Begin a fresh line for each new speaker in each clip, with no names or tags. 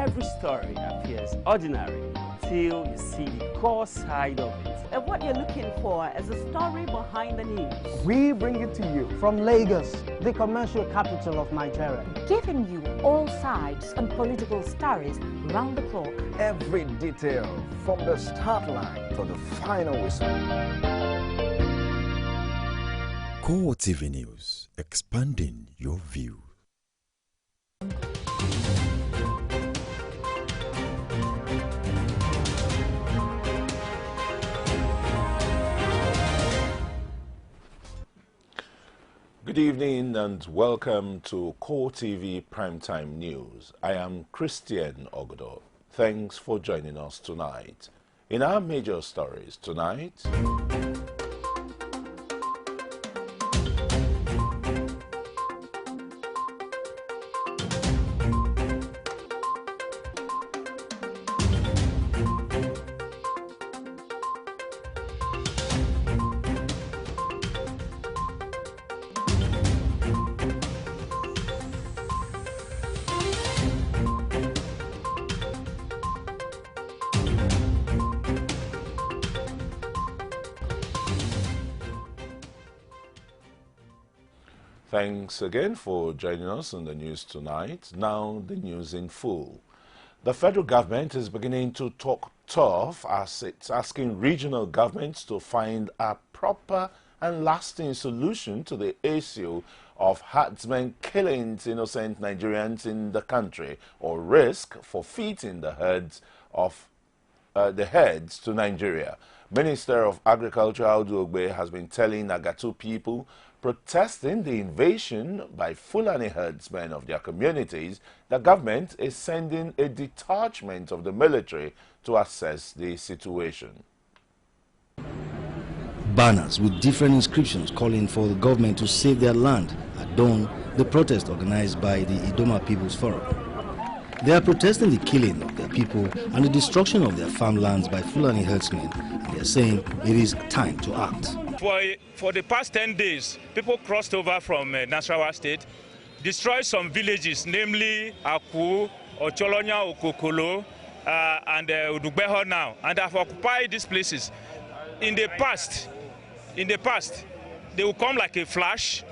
every story appears ordinary until you see the core side of it.
And what you're looking for is a story behind the news.
We bring it to you from Lagos, the commercial capital of Nigeria.
Giving you all sides and political stories round the clock.
Every detail from the start line to the final whistle.
CoreTV News, expanding your view.
Good evening and welcome to CoreTV Primetime News. I am Christian Ogodo. Thanks for joining us tonight. In our major stories tonight, thanks again for joining us on the news tonight. Now, the news in full. The federal government is beginning to talk tough as it's asking regional governments to find a proper and lasting solution to the issue of herdsmen killing innocent Nigerians in the country or risk forfeiting the herds to Nigeria. Minister of Agriculture Audu Ogbe has been telling Agatu people protesting the invasion by Fulani herdsmen of their communities, the government is sending a detachment of the military to assess the situation.
Banners with different inscriptions calling for the government to save their land adorn the protest organized by the Idoma People's Forum. They are protesting the killing of their people and the destruction of their farmlands by Fulani herdsmen, and they are saying it is time to act.
For the past 10 days, people crossed over from Nasarawa State, destroyed some villages, namely Aku, Ocholonya, Okokolo, and Udugbeho now, and have occupied these places. In the past, they will come like a flash,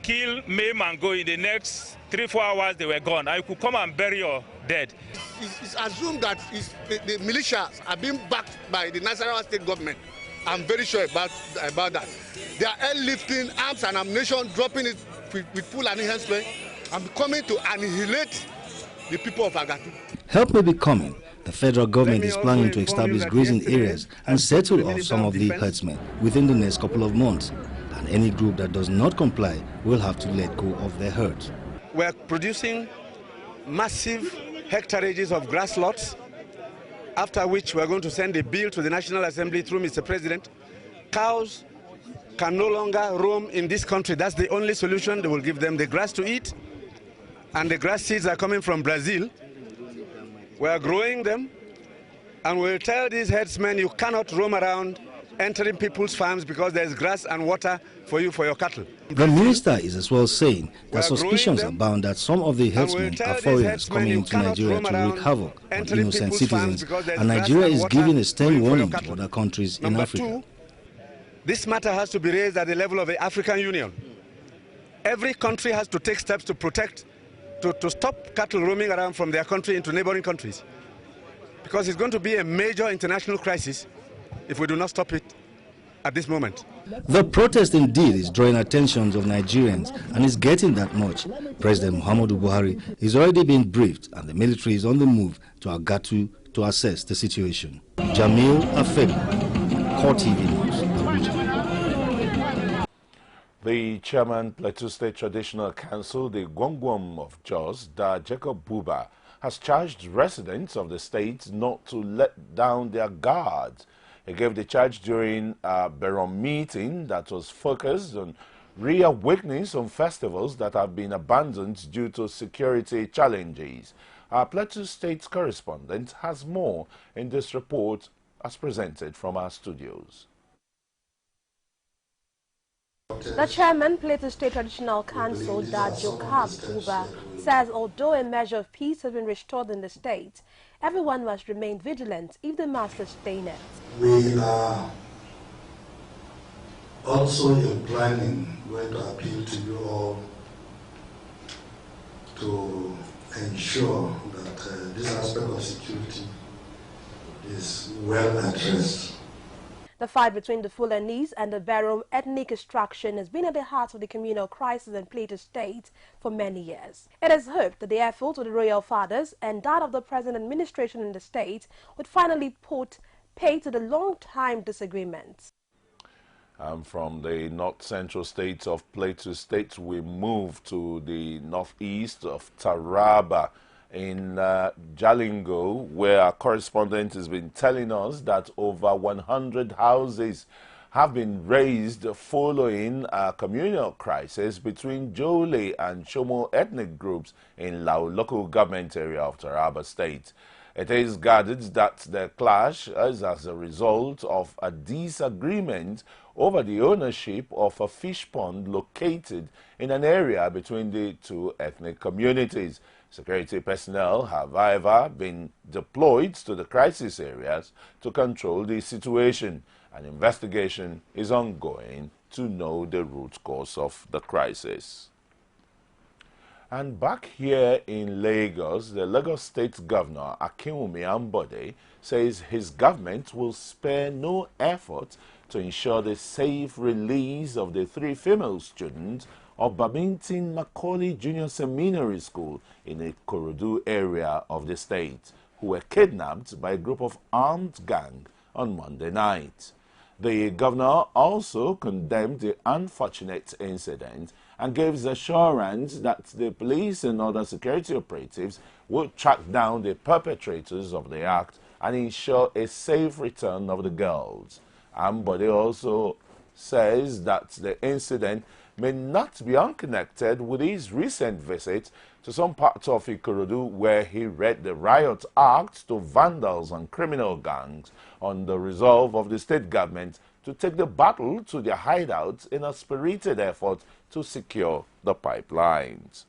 kill, maim, and go. In the next 3-4 hours, they were gone. I could come and bury your dead.
It's assumed that the militia are being backed by the Nasarawa State government. I'm very sure about that. They are airlifting arms and ammunition, dropping it with Fulani herdsmen and coming to annihilate the people of Agatu.
Help may be coming. The federal government is planning to establish grazing areas and settle off some of the herdsmen within the next couple of months. And any group that does not comply will have to let go of their herds.
We are producing massive hectareages of grass lots, after which we are going to send a bill to the National Assembly through Mr. President. Cows can no longer roam in this country. That's the only solution. They will give them the grass to eat, and the grass seeds are coming from Brazil. We are growing them, and we'll tell these herdsmen you cannot roam around entering people's farms because there's grass and water for you for your cattle.
The minister is as well saying that suspicions abound that some of the herdsmen are foreigners coming into Nigeria to wreak havoc on innocent citizens, and Nigeria is giving a stern warning to other countries in Africa.
This matter has to be raised at the level of the African Union. Every country has to take steps to protect, to stop cattle roaming around from their country into neighboring countries, because it's going to be a major international crisis if we do not stop it at this moment.
The protest indeed is drawing attentions of Nigerians and is getting that much. President Muhammadu Buhari is already being briefed and the military is on the move to Agatu to assess the situation. Jamil Afebu, CoreTV News, Abuja.
The chairman, Plateau State Traditional Council, the Gwangwam of Jos, Da Jacob Buba, has charged residents of the state not to let down their guards. He gave the charge during a Beron meeting that was focused on reawakening some festivals that have been abandoned due to security challenges. Our Plateau State correspondent has more in this report as presented from our studios.
The chairman, Plateau State Traditional Council, Jacob Buba, says although a measure of peace has been restored in the state, everyone must remain vigilant if the masters stay net.
We are also in planning going to appeal to you all to ensure that this aspect of security is well addressed.
The fight between the Fulanese and the Baro ethnic extraction has been at the heart of the communal crisis in Plateau State for many years. It is hoped that the efforts of the royal fathers and that of the present administration in the state would finally put pay to the long-time disagreements.
From the north-central states of Plateau State, we move to the northeast of Taraba in Jalingo, where our correspondent has been telling us that over 100 houses have been razed following a communal crisis between Jole and Chomo ethnic groups in Lao local government area of Taraba State. It is gathered that the clash is as a result of a disagreement over the ownership of a fish pond located in an area between the two ethnic communities. Security personnel have, however, been deployed to the crisis areas to control the situation. An investigation is ongoing to know the root cause of the crisis. And back here in Lagos, the Lagos State Governor, Akinwumi Ambode, says his government will spare no effort to ensure the safe release of the 3 female students of Babington Macaulay Junior Seminary School in the Ikorodu area of the state, who were kidnapped by a group of armed gang on Monday night. The governor also condemned the unfortunate incident and gave assurance that the police and other security operatives will track down the perpetrators of the act and ensure a safe return of the girls. Ambode also says that the incident may not be unconnected with his recent visit to some parts of Ikorodu, where he read the riot act to vandals and criminal gangs on the resolve of the state government to take the battle to their hideouts in a spirited effort to secure the pipelines.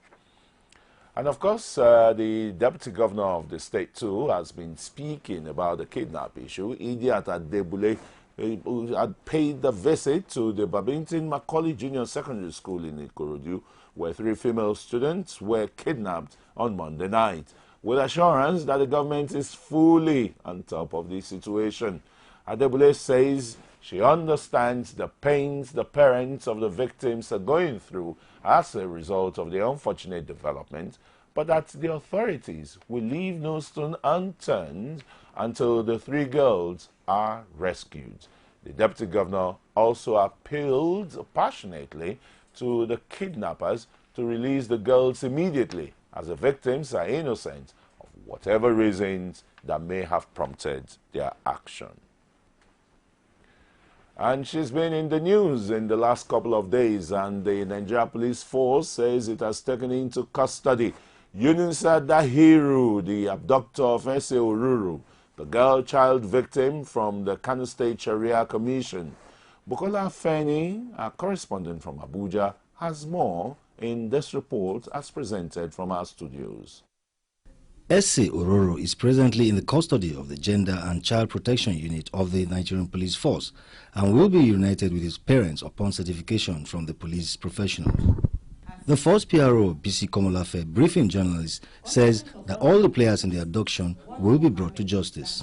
And of course, the deputy governor of the state too has been speaking about the kidnap issue. Idiat Adebule had paid the visit to the Babington Macaulay Junior Secondary School in Ikorodu, where 3 female students were kidnapped on Monday night, with assurance that the government is fully on top of the situation. Adebule says she understands the pains the parents of the victims are going through as a result of the unfortunate development, but that the authorities will leave no stone unturned until the 3 girls are rescued. The deputy governor also appealed passionately to the kidnappers to release the girls immediately, as the victims are innocent of whatever reasons that may have prompted their action. And she's been in the news in the last couple of days, and the Nigeria Police Force says it has taken into custody Yunusa Dahiru, the abductor of Ese Oruru, the girl-child victim from the Kano State Sharia Commission. Bukola Feni, our correspondent from Abuja, has more in this report as presented from our studios.
Ese Ororo is presently in the custody of the Gender and Child Protection Unit of the Nigerian Police Force and will be reunited with his parents upon certification from the police professionals. The Force PRO, BC Komolafe, briefing journalists, says that all the players in the abduction will be brought to justice.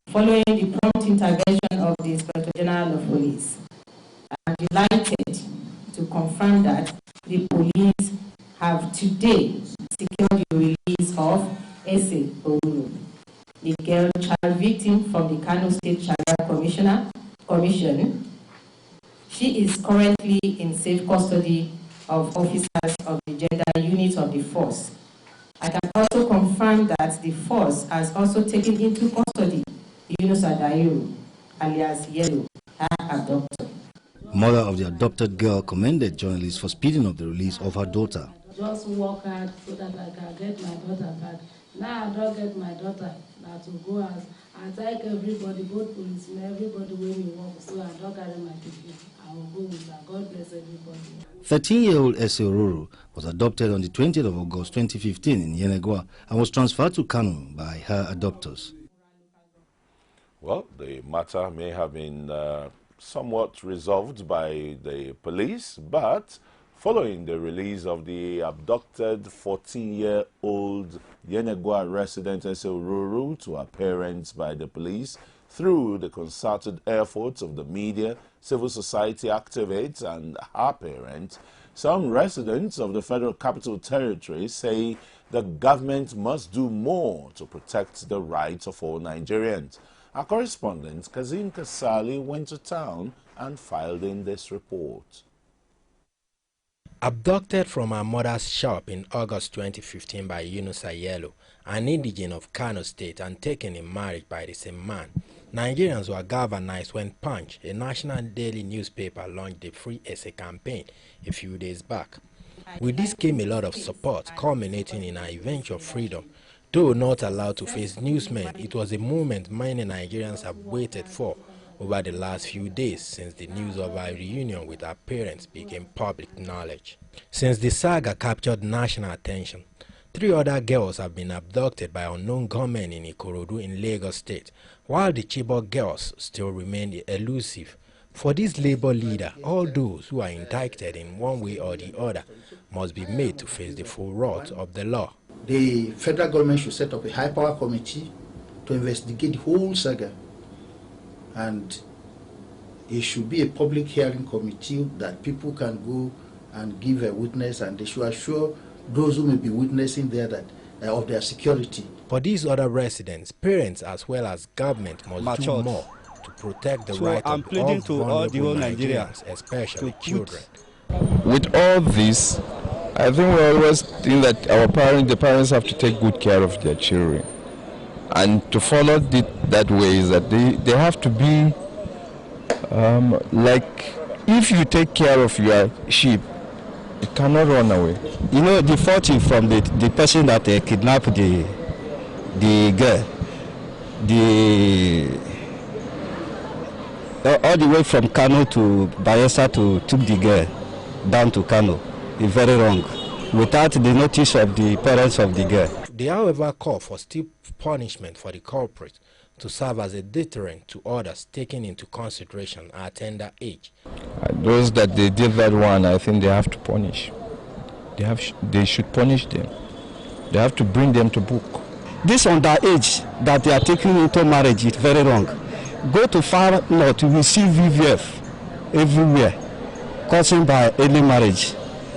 Following the prompt intervention of the Inspector General of Police, I am delighted to confirm that the police have today secured the release of Ese Oruru, the girl-child victim from the Kano State Sharia Commission. She is currently in safe custody of officers of the gender unit of the force. I can also confirm that the force has also taken into custody Yunusa Dahiru, alias Yellow, her abductor.
Mother of the adopted girl commended journalists for speeding up the release of her daughter.
just work hard so that I can get my daughter back. Now I don't get my daughter. Now to go as I thank everybody, both policemen, everybody when we work, so I don't carry my ticket. I will go with her. God bless everybody.
13-year-old Ese Oruru was adopted on the 20th of August 2015 in Yenegua and was transferred to Kano by her adopters.
Well, the matter may have been somewhat resolved by the police, but following the release of the abducted 14-year-old Yenegua resident Ese Oruru to her parents by the police through the concerted efforts of the media, civil society activists and her parents, some residents of the Federal Capital Territory say the government must do more to protect the rights of all Nigerians. Our correspondent, Kazim Kasali, went to town and filed in this report.
Abducted from her mother's shop in August 2015 by Yunus Ayelo, an indigene of Kano State, and taken in marriage by the same man, Nigerians were galvanized when Punch, a national daily newspaper, launched the Free Essay campaign a few days back. With this came a lot of support, culminating in her eventual freedom. Though not allowed to face newsmen, it was a moment many Nigerians have waited for over the last few days since the news of her reunion with her parents became public knowledge. Since the saga captured national attention, 3 other girls have been abducted by unknown gunmen in Ikorodu in Lagos State, while the Chibok girls still remain elusive. For this labor leader, all those who are indicted in one way or the other must be made to face the full wrath of the law.
The federal government should set up a high-power committee to investigate the whole saga, and it should be a public hearing committee that people can go and give a witness, and they should assure those who may be witnessing there that of their security.
For these other residents, parents as well as government must do more to protect the right of all the whole Nigerians, especially children.
With all this, I think we always think that the parents have to take good care of their children. And to follow that way is that they have to be like, if you take care of your sheep, it cannot run away.
You know, the fault is from the person that kidnapped the girl. All the way from Kano to Bayelsa took the girl down to Kano. It's very wrong, without the notice of the parents of the girl.
They however call for stiff punishment for the culprit to serve as a deterrent to others taken into consideration at tender age.
Those that they did that one, I think they have to punish. They should punish them. They have to bring them to book.
This underage that they are taking into marriage is very wrong. Go to far north, you will see VVF everywhere, causing by early marriage.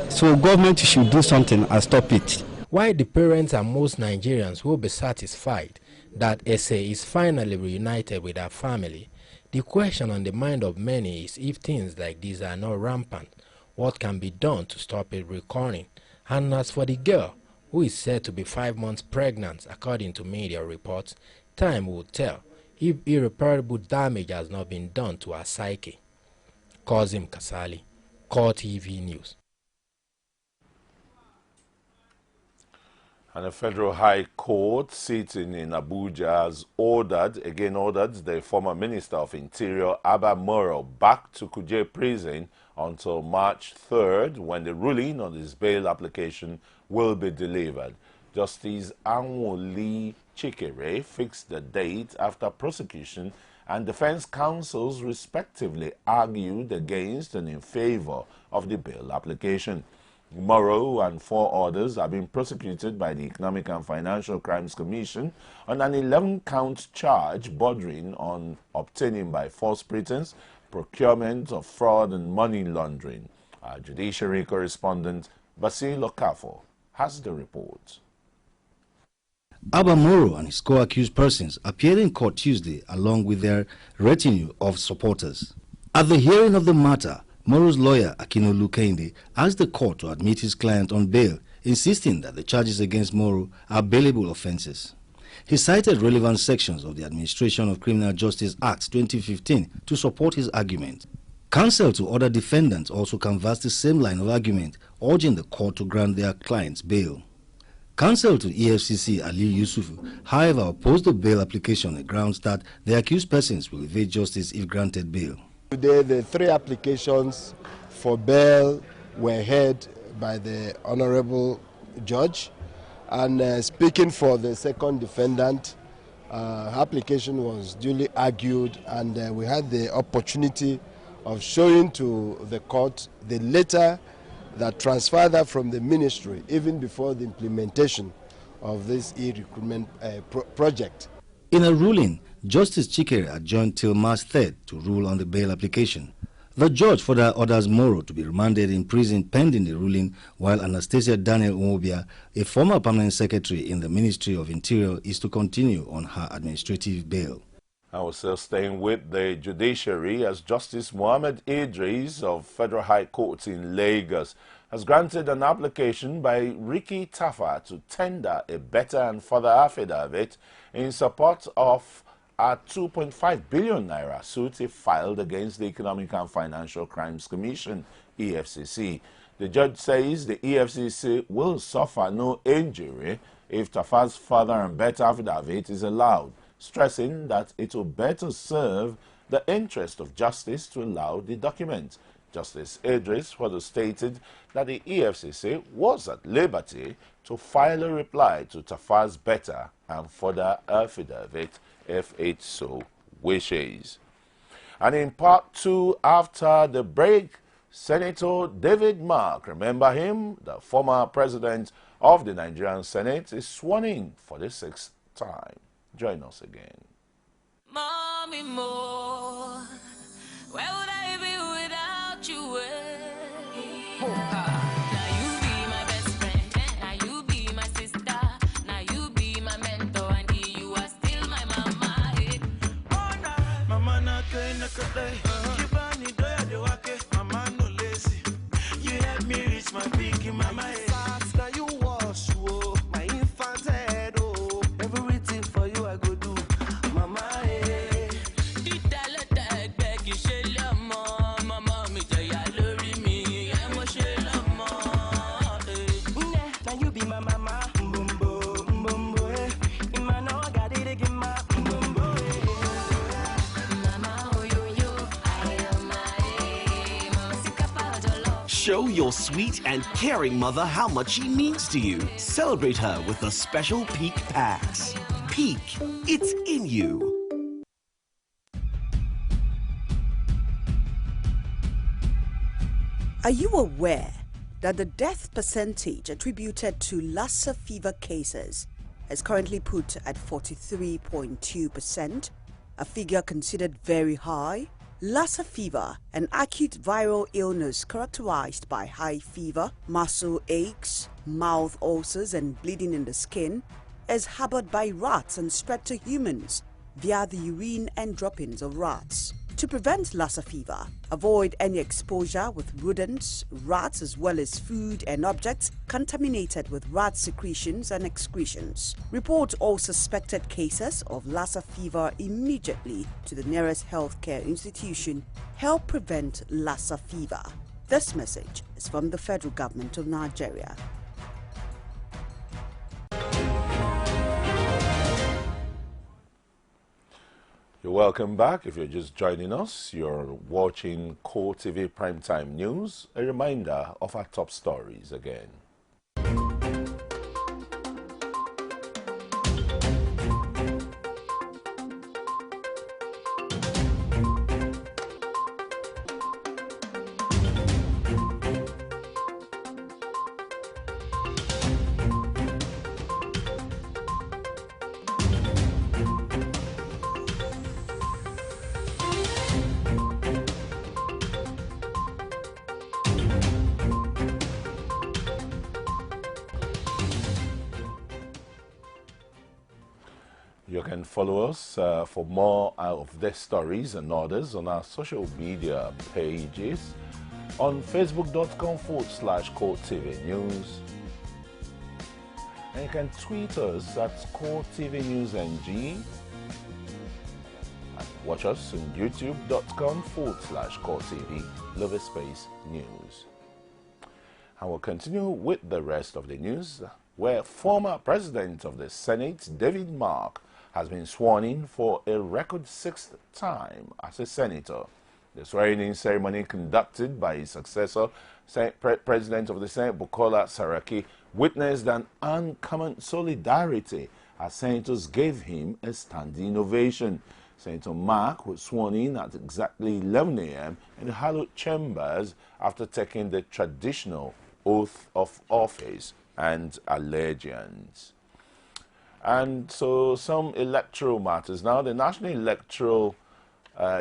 So government should do something and stop it.
While the parents and most Nigerians will be satisfied that Ese is finally reunited with her family, the question on the mind of many is if things like these are not rampant, what can be done to stop it recurring? And as for the girl, who is said to be 5 months pregnant according to media reports, time will tell if irreparable damage has not been done to her psyche. Kazim Kasali, CoreTV News.
And the Federal High Court sitting in Abuja has ordered the former Minister of Interior, Abba Moro, back to Kuje prison until March 3rd, when the ruling on his bail application will be delivered. Justice Anwoli Chikere fixed the date after prosecution and defense counsels respectively argued against and in favor of the bail application. Moro and 4 others are being prosecuted by the Economic and Financial Crimes Commission on an 11-count charge bordering on obtaining by false pretense, procurement of fraud and money laundering. Our judiciary correspondent, Basil Okafo, has the report.
Abba Moro and his co-accused persons appeared in court Tuesday along with their retinue of supporters. At the hearing of the matter, Moro's lawyer, Akinolu Kehinde, asked the court to admit his client on bail, insisting that the charges against Moro are bailable offences. He cited relevant sections of the Administration of Criminal Justice Act 2015 to support his argument. Counsel to other defendants also canvassed the same line of argument, urging the court to grant their clients bail. Counsel to EFCC Ali Yusuf, however, opposed the bail application on the grounds that the accused persons will evade justice if granted bail.
Today, the 3 applications for bail were heard by the Honorable Judge, and speaking for the second defendant, her application was duly argued, and we had the opportunity of showing to the court the letter that transferred her from the ministry even before the implementation of this e-recruitment project.
In a ruling, Justice Chikere adjourned till March 3rd to rule on the bail application. The judge further orders Moro to be remanded in prison pending the ruling, while Anastasia Daniel Umobia, a former permanent secretary in the Ministry of Interior, is to continue on her administrative bail.
I was still staying with the judiciary as Justice Mohammed Idris of Federal High Court in Lagos has granted an application by Ricky Tafa to tender a better and further affidavit in support of a 2.5 billion naira suit he filed against the Economic and Financial Crimes Commission, EFCC. The judge says the EFCC will suffer no injury if Tafa's further and better affidavit is allowed, stressing that it will better serve the interest of justice to allow the document. Justice Idris further stated that the EFCC was at liberty to file a reply to Tafa's better and further affidavit if it so wishes. And in part 2, after the break, Senator David Mark, remember him, the former president of the Nigerian Senate, is sworn in for the 6th time. Join us again.
Mommy more, where would I be without you? Now you be my best friend, now you be my sister, now you be my mentor, and you are still my mama. Mama not going to mama no lazy. You help me reach my peak in my mind. Now you wash my infant head, oh, everything for you I go do. Mama,
Show your sweet and caring mother how much she means to you. Celebrate her with the special Peak Packs. Peak, it's in you.
Are you aware that the death percentage attributed to Lassa fever cases is currently put at 43.2%, a figure considered very high? Lassa fever, an acute viral illness characterized by high fever, muscle aches, mouth ulcers and bleeding in the skin, is harbored by rats and spread to humans via the urine and droppings of rats. To prevent Lassa fever, avoid any exposure with rodents, rats, as well as food and objects contaminated with rat secretions and excretions. Report all suspected cases of Lassa fever immediately to the nearest healthcare institution. Help prevent Lassa fever. This message is from the Federal Government of Nigeria.
You're welcome back. If you're just joining us, you're watching CoreTV Primetime News. A reminder of our top stories again. You can follow us for more of these stories and others on our social media pages on facebook.com/CoreTV News. And you can tweet us at CoreTV News NG. And watch us on youtube.com/CoreTV News. And we'll continue with the rest of the news, where former President of the Senate, David Mark, has been sworn in for a record 6th time as a senator. The swearing-in ceremony conducted by his successor, President of the Senate, Bukola Saraki, witnessed an uncommon solidarity as senators gave him a standing ovation. Senator Mark was sworn in at exactly 11 a.m. in the hallowed chambers after taking the traditional oath of office and allegiance. And so some electoral matters. Now, the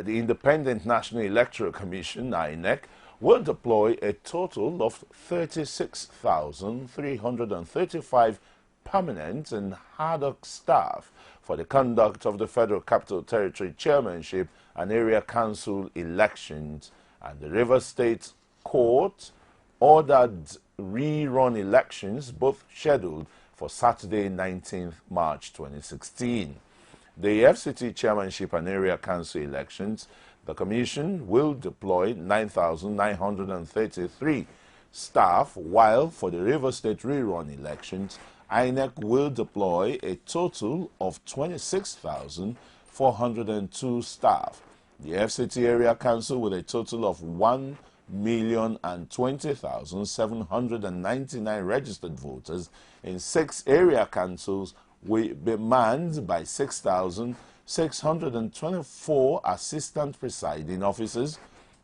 Independent National Electoral Commission, INEC, will deploy a total of 36,335 permanent and ad hoc staff for the conduct of the Federal Capital Territory Chairmanship and Area Council elections. And the Rivers State Court ordered rerun elections, both scheduled for Saturday, 19th March 2016. The FCT Chairmanship and Area Council elections, the Commission will deploy 9,933 staff, while for the River State rerun elections, INEC will deploy a total of 26,402 staff. The FCT Area Council with a total of 1,020,799 registered voters in 6 area councils will be manned by 6,624 assistant presiding officers,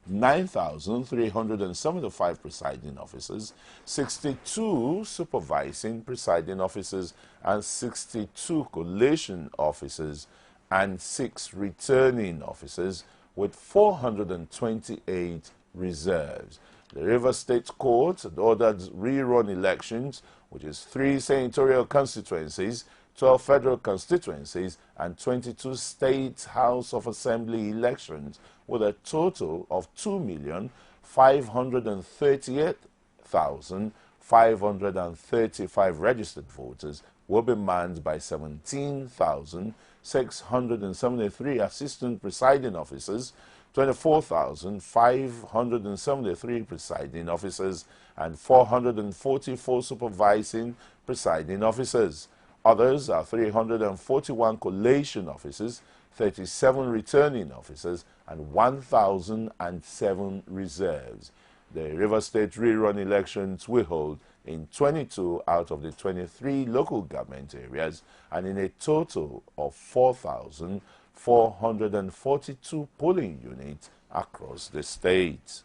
9,375 presiding officers, 62 supervising presiding officers, and 62 collation officers, and 6 returning officers, with 428 reserves. The River State Court ordered rerun elections, which is 3 senatorial constituencies, 12 federal constituencies, and 22 state House of Assembly elections, with a total of 2,538,535 registered voters, will be manned by 17,673 assistant presiding officers, 24,573 presiding officers, and 444 supervising presiding officers. Others are 341 collation officers, 37 returning officers, and 1,007 reserves. The River State rerun elections will hold in 22 out of the 23 local government areas and in a total of 4,442 polling units across the state.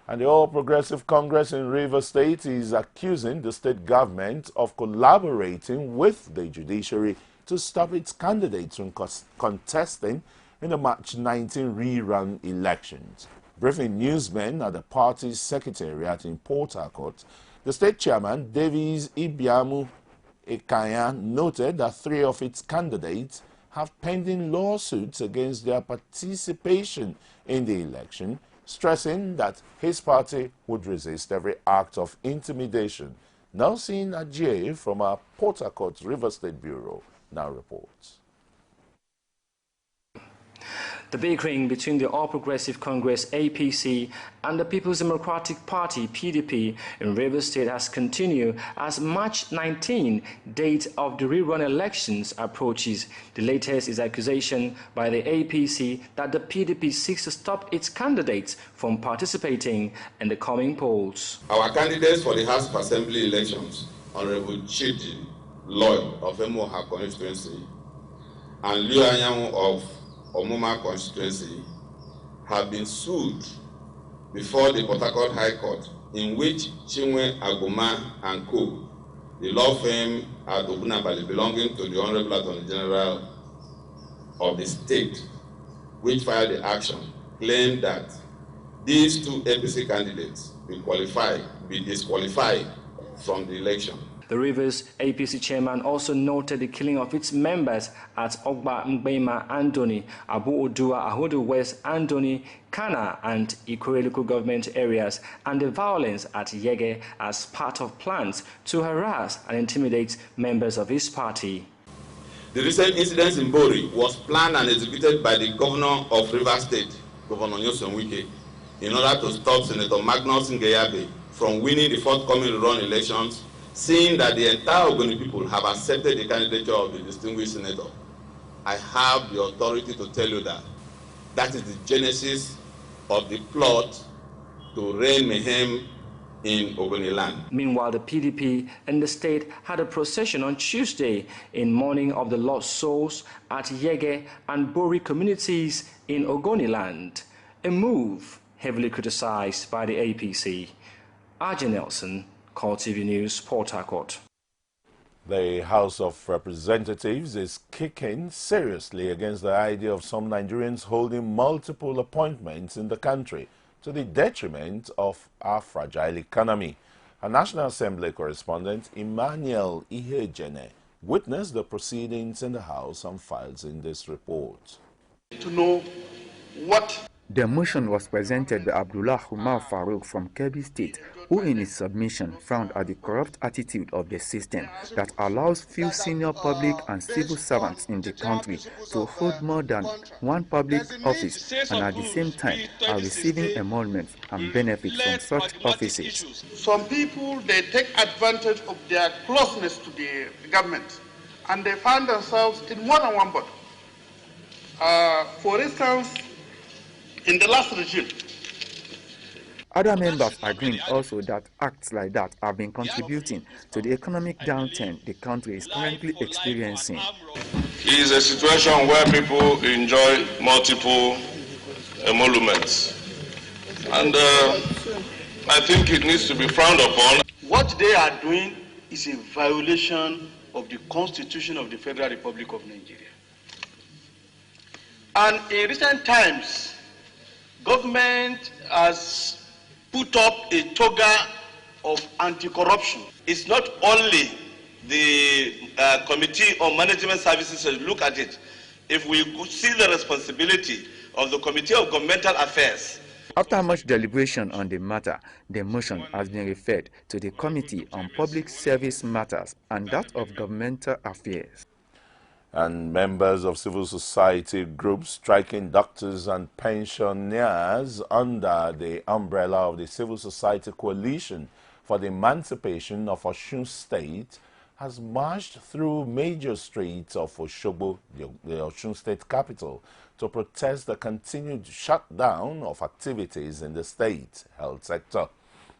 And the All Progressive Congress in Rivers State is accusing the state government of collaborating with the judiciary to stop its candidates from contesting in the March 19 rerun elections. Briefing newsmen at the party's secretariat in Port Harcourt, the state chairman, Davies Ibiamu Ekanya, noted that 3 of its candidates have pending lawsuits against their participation in the election, stressing that his party would resist every act of intimidation. Nelson Ajay from our Port Harcourt River State Bureau now reports.
The bickering between the All Progressive Congress APC and the People's Democratic Party PDP in Rivers State has continued as March 19, date of the rerun elections, approaches. The latest is accusation by the APC that the PDP seeks to stop its candidates from participating in the coming polls.
Our candidates for the House of Assembly elections, Honorable Chidi Lloyd of Emoha constituency and Liu Anyang of Omuma constituency, have been sued before the Port Harcourt High Court, in which Chinwe Aguma and Co., the law firm at Ogunabali belonging to the Honorable Attorney General of the state, which filed the action, claimed that these 2 APC candidates be disqualified from the election.
The Rivers APC chairman also noted the killing of its members at Ogba Mgbema Andoni, Abu Odua Ahodo West Andoni, Kana and Ikore local government areas, and the violence at Yege as part of plans to harass and intimidate members of his party.
The recent incident in Bori was planned and executed by the governor of Rivers State, Governor Nyoson Wike, in order to stop Senator Magnus Ngeyabe from winning the forthcoming run elections, seeing that the entire Ogoni people have accepted the candidature of the distinguished senator. I have the authority to tell you that that is the genesis of the plot to reign mayhem in Ogoni land.
Meanwhile, the PDP in the state had a procession on Tuesday in mourning of the lost souls at Yege and Bori communities in Ogoni land, a move heavily criticized by the APC. Arjun Nelson, CoreTV News, Port Harcourt.
The House of Representatives is kicking seriously against the idea of some Nigerians holding multiple appointments in the country to the detriment of our fragile economy. A National Assembly correspondent, Emmanuel Ihejene, witnessed the proceedings in the House and files in this report.
To know what
the motion was presented by Abdullah Umar Farouk from Kebbi State, who in his submission frowned at the corrupt attitude of the system that allows few senior public and civil servants in the country to hold more than one public office and at the same time are receiving emoluments and benefits from such offices.
Some people, they take advantage of their closeness to the government and they find themselves in more than one body. For instance, in the last regime,
other members agreed also that acts like that have been contributing to the economic downturn the country is currently experiencing.
It is a situation where people enjoy multiple emoluments. And I think it needs to be frowned upon. What they are doing is a violation of the Constitution of the Federal Republic of Nigeria. And in recent times, government has put up a toga of anti-corruption. It's not only the Committee on Management Services that look at it. If we could see the responsibility of the Committee of Governmental Affairs.
After much deliberation on the matter, the motion has been referred to the Committee on Public Service Matters and that of Governmental Affairs.
And members of civil society groups striking doctors and pensioners under the umbrella of the Civil Society Coalition for the Emancipation of Osun State has marched through major streets of Osogbo, the Osun State capital, to protest the continued shutdown of activities in the state health sector.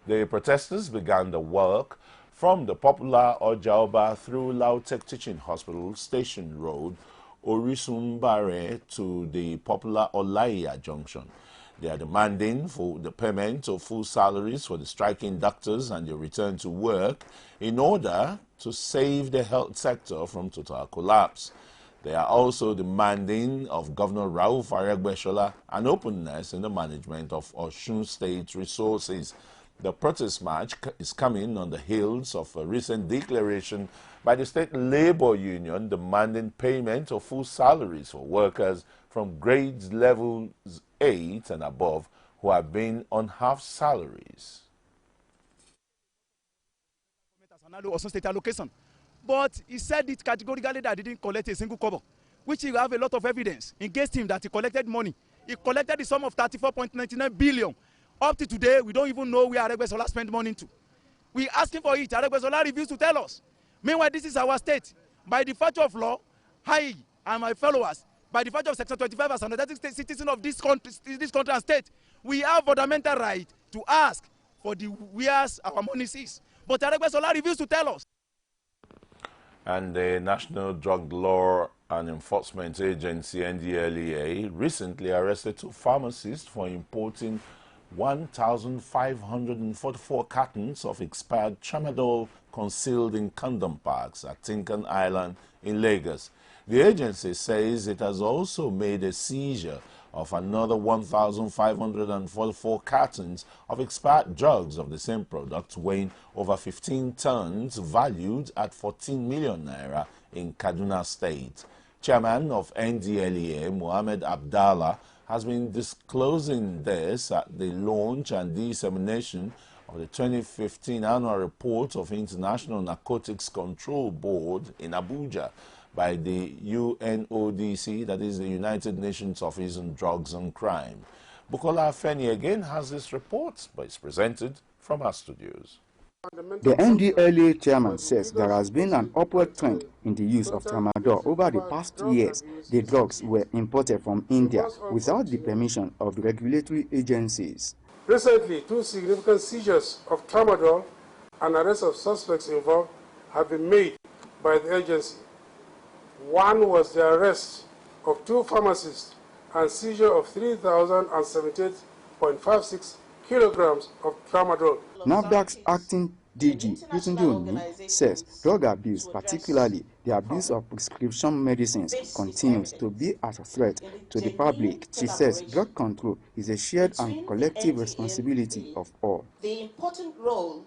The protesters began the work from the popular Ojaoba through Lautech Teaching Hospital, Station Road, Orisumbare to the popular Olaiya Junction. They are demanding for the payment of full salaries for the striking doctors and their return to work in order to save the health sector from total collapse. They are also demanding of Governor Rauf Aregbesola an openness in the management of Osun State resources. The protest march is coming on the heels of a recent declaration by the State Labor Union demanding payment of full salaries for workers from grades levels 8 and above who have been on half salaries.
Osun State allocation, but he said it categorically that he didn't collect a single kobo, which he have a lot of evidence against him that he collected money. He collected the sum of 34.99 billion. Up to today, we don't even know where Aregbesola spent money to. We asking for it. Aregbesola refused to tell us. Meanwhile, this is our state. By the virtue of law, I and my followers, by the virtue of Section 25 as an authentic citizen of this country and state, we have fundamental right to ask for the where's our money is. But Aregbesola refused to tell us.
And the National Drug Law and Enforcement Agency, NDLEA, recently arrested 2 pharmacists for importing 1,544 cartons of expired tramadol concealed in condom packs at Tinkan Island in Lagos. The agency says it has also made a seizure of another 1,544 cartons of expired drugs of the same product weighing over 15 tons valued at 14 million naira in Kaduna State. Chairman of NDLEA, Mohammed Abdallah, has been disclosing this at the launch and dissemination of the 2015 annual report of International Narcotics Control Board in Abuja by the UNODC, that is the United Nations Office on Drugs and Crime. Bukola Afeni again has this report, but it's presented from our studios.
The NDLA chairman says there has been an upward trend in the use of tramadol over the past years. The drugs were imported from India without the permission of the regulatory agencies.
Recently, 2 significant seizures of tramadol and arrest of suspects involved have been made by the agency. One was the arrest of 2 pharmacists and seizure of 3,078.56 kilograms of tramadol.
NAFDAC's acting DG, Yutunde says drug abuse, particularly the abuse of prescription medicines, continues to be a threat to the public. She says drug control is a shared and collective responsibility of all.
The important role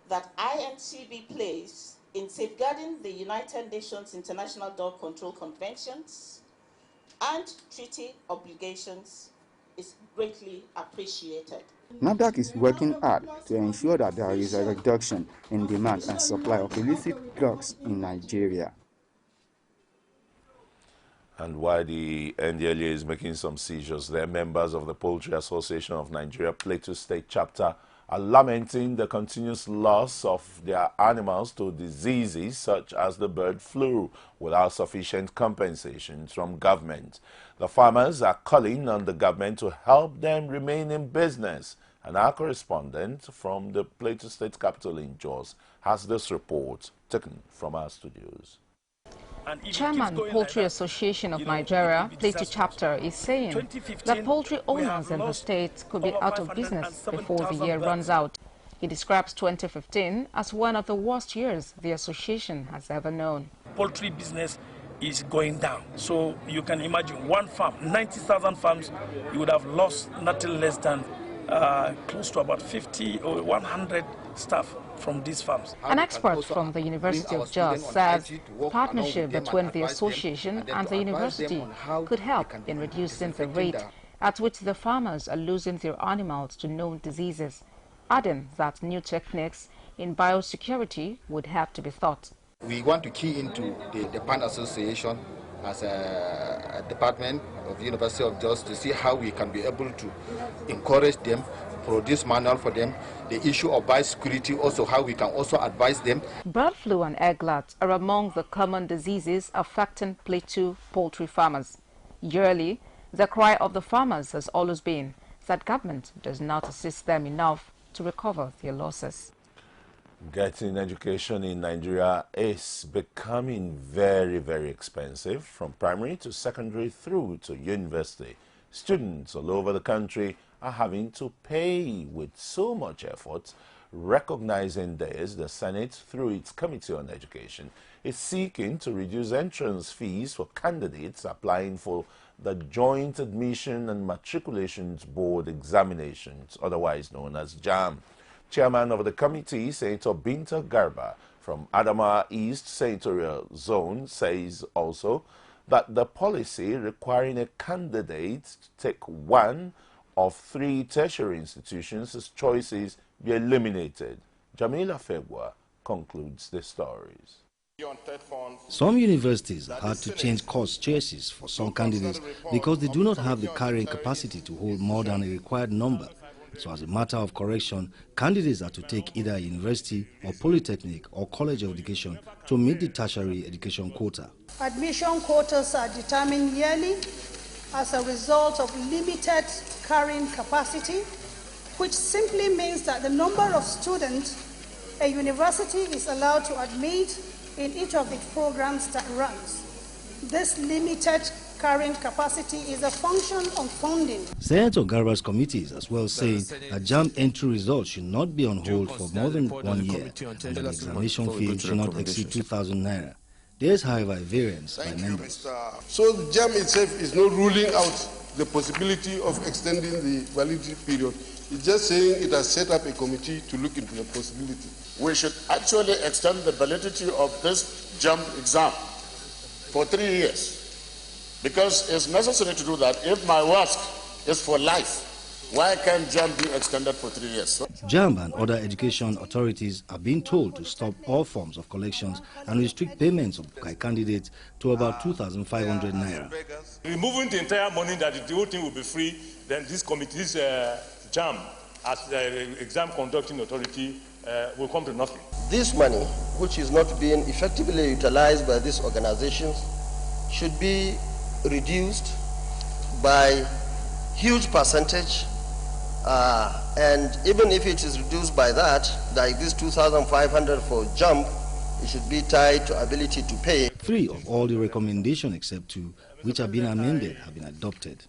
that INCB plays in safeguarding the United Nations International Drug Control Conventions and treaty obligations is greatly appreciated.
NAFDAC is working hard to ensure that there is a reduction in demand and supply of illicit drugs in Nigeria.
And while the NDLA is making some seizures, their members of the Poultry Association of Nigeria Plateau State Chapter are lamenting the continuous loss of their animals to diseases such as the bird flu without sufficient compensation from government. The farmers are calling on the government to help them remain in business. And our correspondent from the Plateau State capital in Jos has this report taken from our studios.
Chairman, Poultry Association of Nigeria, Plateau Chapter, is saying that poultry owners in the state could be out of business before the year runs out. He describes 2015 as one of the worst years the association has ever known.
Poultry business is going down. So you can imagine one farm, 90,000 farms, you would have lost nothing less than close to about 50 or 100 staff from these farms.
An expert from the University of Jos says partnership between the association and the university could help in reducing the rate at which the farmers are losing their animals to known diseases, adding that new techniques in biosecurity would have to be thought.
We want to key into the Pan Association as a department of the University of Jos to see how we can be able to encourage them, produce manual for them, the issue of biosecurity, also how we can also advise them.
Bird flu and egg glut are among the common diseases affecting Plateau poultry farmers. Yearly, the cry of the farmers has always been that government does not assist them enough to recover their losses.
Getting education in Nigeria is becoming very, very expensive, from primary to secondary through to university. Students all over the country are having to pay with so much effort. Recognizing this, the Senate, through its Committee on Education, is seeking to reduce entrance fees for candidates applying for the Joint Admission and Matriculations Board examinations, otherwise known as JAMB. Chairman of the committee, Senator Binta Garba from Adamawa East Senatorial Zone, says also that the policy requiring a candidate to take one of 3 tertiary institutions as choices be eliminated. Jamila Fegwa concludes the stories.
Some universities have had to change course choices for some candidates because they do not have the carrying capacity to hold more than a required number. So as a matter of correction, candidates are to take either a university or polytechnic or college of education to meet the tertiary education quota.
Admission quotas are determined yearly as a result of limited carrying capacity, which simply means that the number of students a university is allowed to admit in each of its programs that runs. This limited carrying capacity is a function of funding.
Senator Garba's committees as well say that JAMB entry results should not be on hold for more than 1 year and the examination fee should not exceed 2,000 naira. There is, however, a variance by members.
So the JAMB itself is not ruling out the possibility of extending the validity period. It's just saying it has set up a committee to look into the possibility.
We should actually extend the validity of this JAMB exam for 3 years. Because it's necessary to do that if my work is for life. Why can't JAMB be extended for 3 years?
JAMB and other education authorities are being told to stop all forms of collections and restrict payments of candidates to about 2,500 naira.
Removing the entire money that the whole thing will be free, then this committee, this JAMB, as the exam conducting authority, will come to nothing.
This money, which is not being effectively utilized by these organizations, should be reduced by huge percentage, and even if it is reduced by that, like this 2,500 for JAMB, it should be tied to ability to pay.
3 of all the recommendations except 2, which have been amended, have been adopted.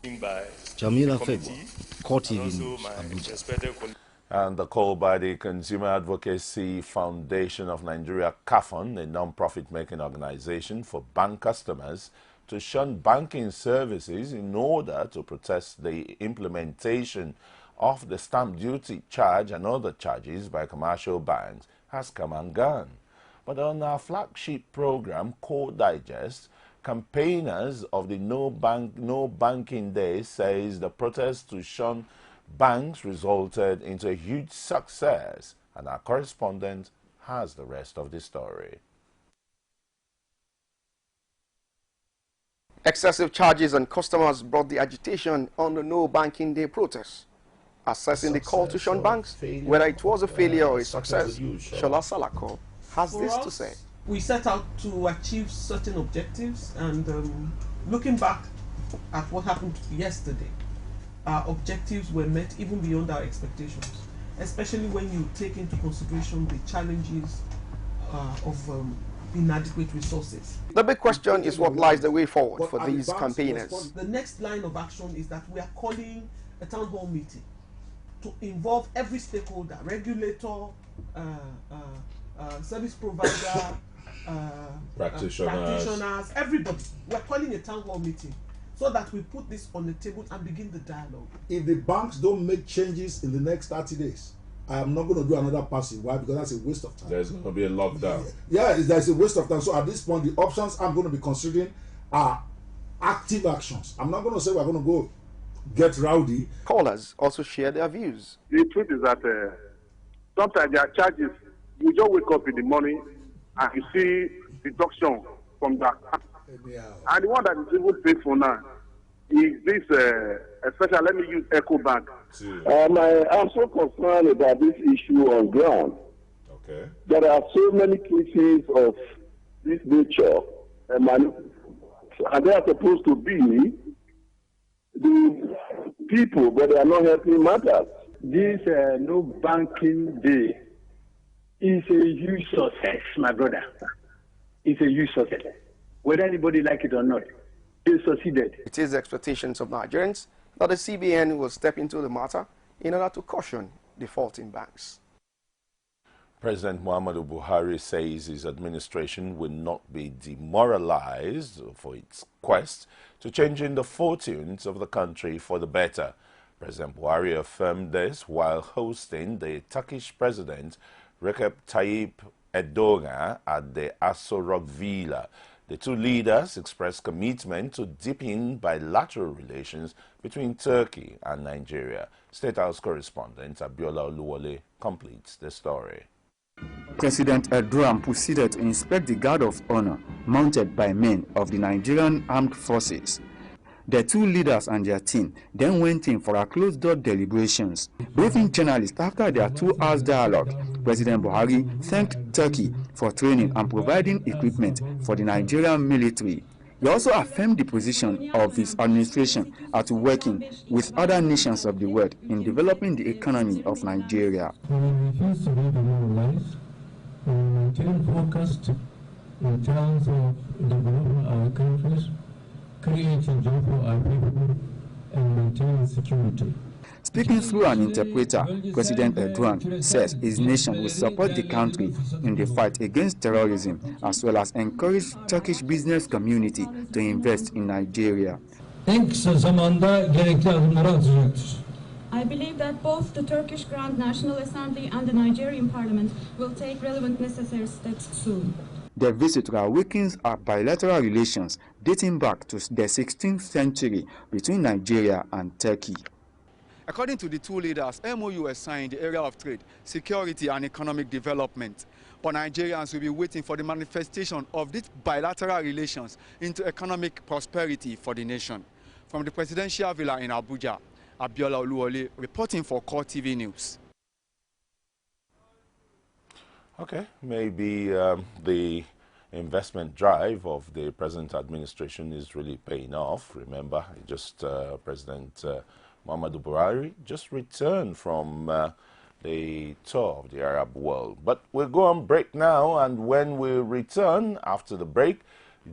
Jamila Febwa, CoreTV News, Abuja.
And the call by the Consumer Advocacy Foundation of Nigeria, CAFON, a non-profit making organization for bank customers, to shun banking services in order to protest the implementation of the stamp duty charge and other charges by commercial banks has come and gone. But on our flagship program, Core Digest, campaigners of the No Banking Day says the protest to shun banks resulted into a huge success, and our correspondent has the rest of the story.
Excessive charges on customers brought the agitation on the No Banking Day protest. Assessing the call to shun banks, whether it was a failure or a success, Shola Salako has this to say.
We set out to achieve certain objectives, and looking back at what happened yesterday, our objectives were met even beyond our expectations, especially when you take into consideration the challenges of inadequate resources.
The big question is what lies the way forward for these campaigners.
The next line of action is that we are calling a town hall meeting to involve every stakeholder, regulator, service provider, practitioners, everybody. We are calling a town hall meeting so that we put this on the table and begin the dialogue.
If the banks don't make changes in the next 30 days, I am not going to do another passing. Why? Because that's a waste of time.
There's going to be a lockdown.
Yeah, there's a waste of time. So at this point, the options I'm going to be considering are active actions. I'm not going to say we're going to go get rowdy.
Callers also share their views.
The truth is that sometimes there are charges. You just wake up in the morning and you see deduction from that. And the one that is even painful now is this, especially, let me use EcoBank.
I'm so concerned about this issue on ground.
Okay.
There are so many cases of this nature, and they are supposed to be the people, but they are not helping matters.
This No Banking Day is a huge success, my brother. It's a huge success. Whether anybody like it or not, they succeeded.
It is the expectations of Nigerians that the CBN will step into the matter in order to caution defaulting banks.
President Muhammadu Buhari says his administration will not be demoralized for its quest to changing the fortunes of the country for the better. President Buhari affirmed this while hosting the Turkish President Recep Tayyip Erdogan at the Aso Rock Villa. The two leaders expressed commitment to deepen bilateral relations between Turkey and Nigeria. State House correspondent Abiola Oluwole completes the story.
President Erdogan proceeded to inspect the guard of honor mounted by men of the Nigerian Armed Forces. The two leaders and their team then went in for a closed-door deliberations. Briefing journalists after their 2 hours dialogue, President Buhari thanked Turkey for training and providing equipment for the Nigerian military. He also affirmed the position of his administration at working with other nations of the world in developing the economy of Nigeria.
We refuse to be demoralized. We maintain focused in terms of developing our countries, creating jobs for our people, and maintaining security.
Speaking through an interpreter, President Erdogan says his nation will support the country in the fight against terrorism, as well as encourage Turkish business community to invest in Nigeria.
En kısa zamanda gerekli adımları atacaktır.
I believe that both the Turkish Grand National Assembly and the Nigerian Parliament will take relevant necessary steps soon.
The visit awakens our bilateral relations dating back to the 16th century between Nigeria and Turkey.
According to the two leaders, MOU was signed in the area of trade, security and economic development. But Nigerians will be waiting for the manifestation of these bilateral relations into economic prosperity for the nation. From the presidential villa in Abuja, Abiola Oluwole reporting for CoreTV News.
Okay, maybe the investment drive of the present administration is really paying off. Remember, President Muhammadu Buhari just returned from the tour of the Arab world. But we'll go on break now, and when we return after the break,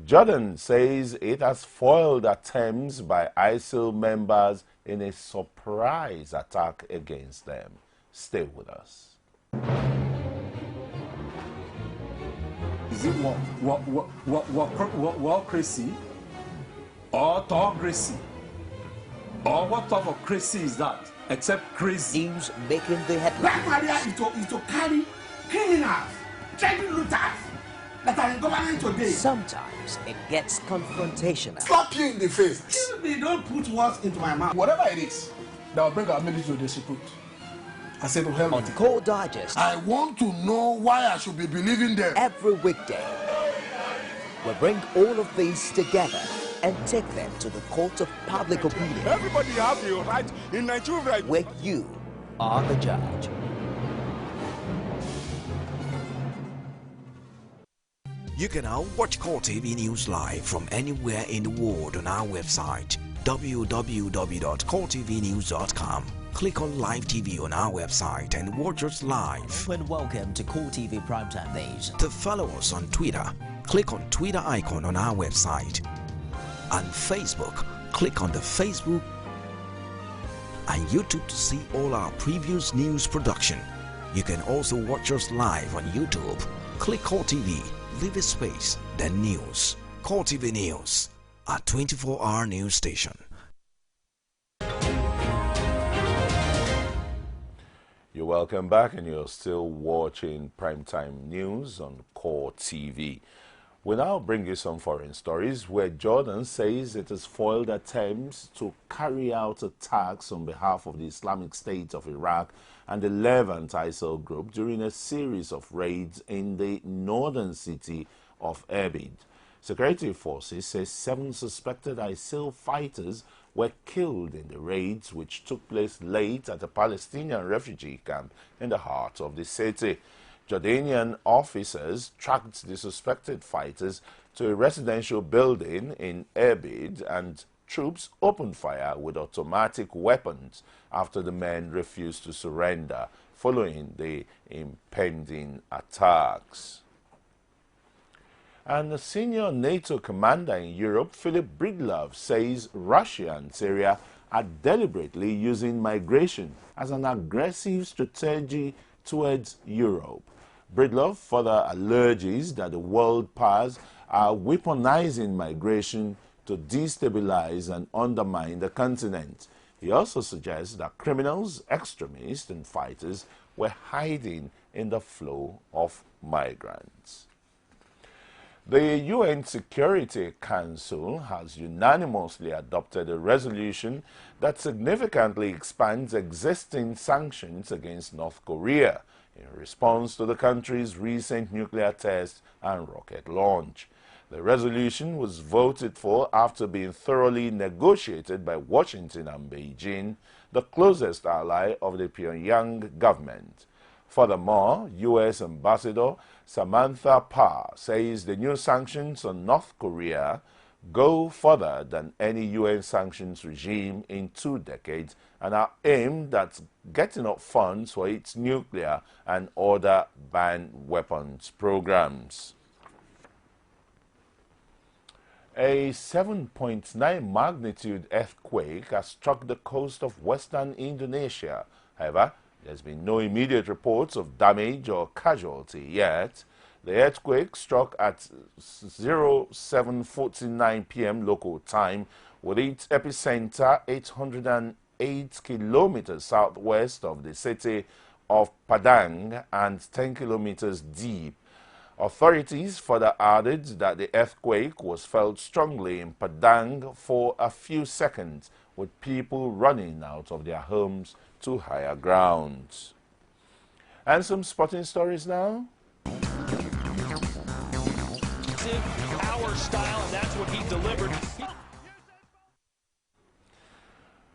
Jordan says it has foiled attempts by ISIL members in a surprise attack against them. Stay with us.
Is it crazy or autocracy? Or what type of crazy is that? Except crazy.
News making the headlines.
Black Maria is to carry criminals, treasure looters that are in government today.
Sometimes it gets confrontational.
Slap you in the face. Excuse me, don't put words into my mouth. Whatever it is that will bring our military to disrepute, I say to hell.
On Core Digest,
I want to know why I should be believing them.
Every weekday, we bring all of these together and take them to the court of public opinion.
Everybody has the right in Nigeria.
Where you are the judge.
You can now watch CoreTV News live from anywhere in the world on our website, www.coretvnews.com. Click on Live TV on our website and watch us live.
And welcome to CoreTV Primetime Days.
To follow us on Twitter, click on Twitter icon on our website. On Facebook, click on the Facebook and YouTube to see all our previous news production. You can also watch us live on YouTube. Click CoreTV, leave a space, then news. CoreTV News, our 24-hour news station.
You're welcome back, and you're still watching Primetime News on CoreTV. We now bring you some foreign stories where Jordan says it has foiled attempts to carry out attacks on behalf of the Islamic State of Iraq and the Levant ISIL group during a series of raids in the northern city of Erbil. Security forces say 7 suspected ISIL fighters were killed in the raids, which took place late at a Palestinian refugee camp in the heart of the city. Jordanian officers tracked the suspected fighters to a residential building in Erbil, and troops opened fire with automatic weapons after the men refused to surrender following the impending attacks. And the senior NATO commander in Europe, Philip Breedlove, says Russia and Syria are deliberately using migration as an aggressive strategy towards Europe. Breedlove further alleges that the world powers are weaponizing migration to destabilize and undermine the continent. He also suggests that criminals, extremists, and fighters were hiding in the flow of migrants. The UN Security Council has unanimously adopted a resolution that significantly expands existing sanctions against North Korea in response to the country's recent nuclear test and rocket launch. The resolution was voted for after being thoroughly negotiated by Washington and Beijing, the closest ally of the Pyongyang government. Furthermore, U.S. Ambassador Samantha Power says the new sanctions on North Korea go further than any UN sanctions regime in 2 decades and are aimed at getting up funds for its nuclear and other banned weapons programs. A 7.9 magnitude earthquake has struck the coast of western Indonesia. However, there's been no immediate reports of damage or casualty yet. The earthquake struck at 07:49 p.m. local time, with its epicenter 808 kilometers southwest of the city of Padang and 10 kilometers deep. Authorities further added that the earthquake was felt strongly in Padang for a few seconds, with people running out of their homes to higher grounds. And some sporting stories now.
Power style, and that's what he delivered.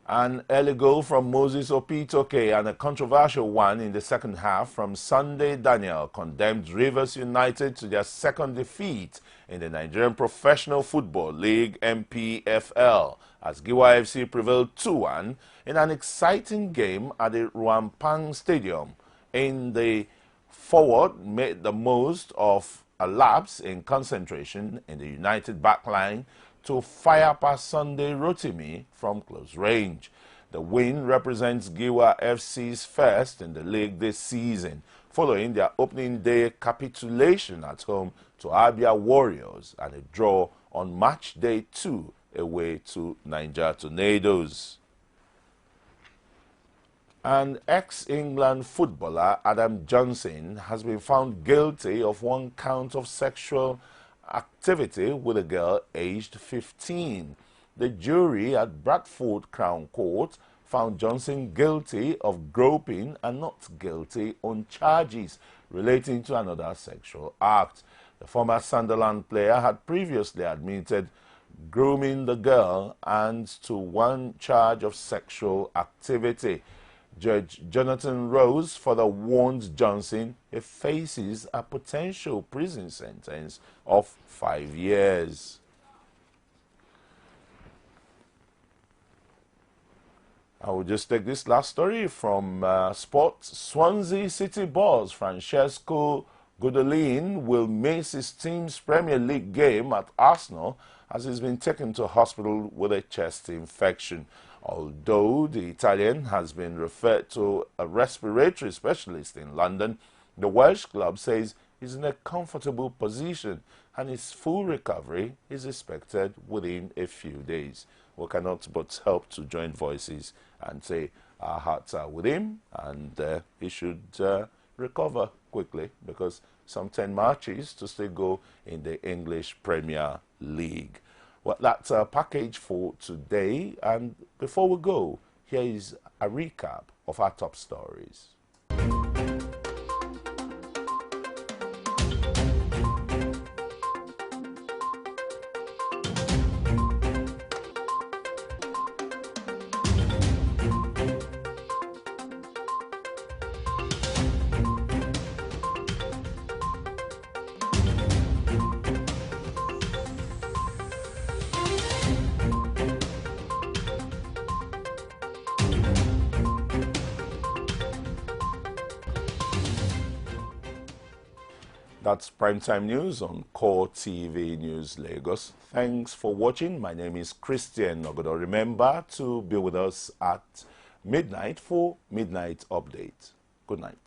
An early goal from Moses Opitoke and a controversial one in the second half from Sunday Daniel condemned Rivers United to their second defeat in the Nigerian Professional Football League (MPFL) as Giwa FC prevailed 2-1 in an exciting game at the Ruampang Stadium. In the forward made the most of a lapse in concentration in the United backline to fire past Sunday Rotimi from close range. The win represents Giwa FC's first in the league this season, following their opening day capitulation at home to Abia Warriors and a draw on match day 2 away to Niger Tornadoes. And ex-England footballer Adam Johnson has been found guilty of one count of sexual activity with a girl aged 15. The jury at Bradford Crown Court found Johnson guilty of groping and not guilty on charges relating to another sexual act. The former Sunderland player had previously admitted grooming the girl and to one charge of sexual activity. Judge Jonathan Rose further warned Johnson he faces a potential prison sentence of 5 years. I will just take this last story from sports. Swansea City boss Francesco Godolin will miss his team's Premier League game at Arsenal as he's been taken to hospital with a chest infection. Although the Italian has been referred to a respiratory specialist in London, the Welsh club says he's in a comfortable position and his full recovery is expected within a few days. We cannot but help to join voices and say our hearts are with him and he should recover quickly, because some 10 matches to still go in the English Premier League. Well, that's our package for today, and before we go, here is a recap of our top stories. That's Primetime News on CoreTV News Lagos. Thanks for watching. My name is Christian Nogodo. Remember to be with us at midnight for Midnight Update. Good night.